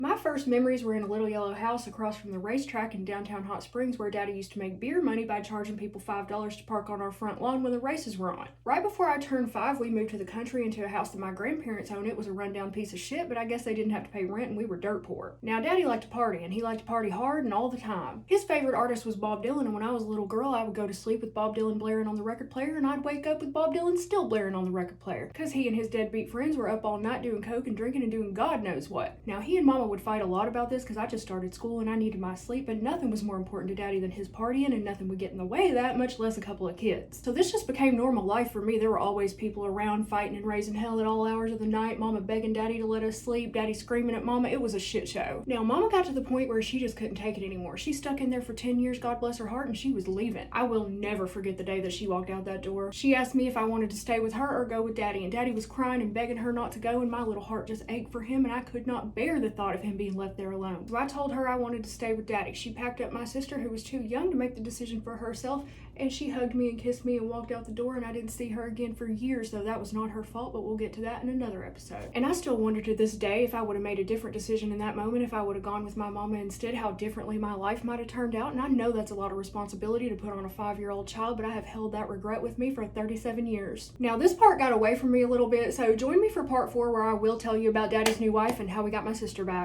My first memories were in a little yellow house across from the racetrack in downtown Hot Springs where Daddy used to make beer money by charging people $5 to park on our front lawn when the races were on. Right before I turned 5, we moved to the country into a house that my grandparents owned. It was a rundown piece of shit, but I guess they didn't have to pay rent and we were dirt poor. Now, Daddy liked to party, and he liked to party hard and all the time. His favorite artist was Bob Dylan, and when I was a little girl, I would go to sleep with Bob Dylan blaring on the record player, and I'd wake up with Bob Dylan still blaring on the record player, because he and his deadbeat friends were up all night doing coke and drinking and doing God knows what. Now, he and Mama would fight a lot about this because I just started school and I needed my sleep, but nothing was more important to Daddy than his partying, and nothing would get in the way of that, much less a couple of kids. So this just became normal life for me. There were always people around fighting and raising hell at all hours of the night, Mama begging Daddy to let us sleep, Daddy screaming at Mama. It was a shit show. Now, Mama got to the point where she just couldn't take it anymore. She stuck in there for 10 years, God bless her heart, and she was leaving. I will never forget the day that she walked out that door. She asked me if I wanted to stay with her or go with Daddy, and Daddy was crying and begging her not to go, and my little heart just ached for him, and I could not bear the thought of him being left there alone. So I told her I wanted to stay with Daddy. She packed up my sister, who was too young to make the decision for herself, and she hugged me and kissed me and walked out the door, and I didn't see her again for years, though that was not her fault, but we'll get to that in another episode. And I still wonder to this day if I would have made a different decision in that moment, if I would have gone with my mama instead, how differently my life might have turned out. And I know that's a lot of responsibility to put on a 5-year-old child, but I have held that regret with me for 37 years. Now, this part got away from me a little bit, so join me for part 4 where I will tell you about Daddy's new wife and how we got my sister back.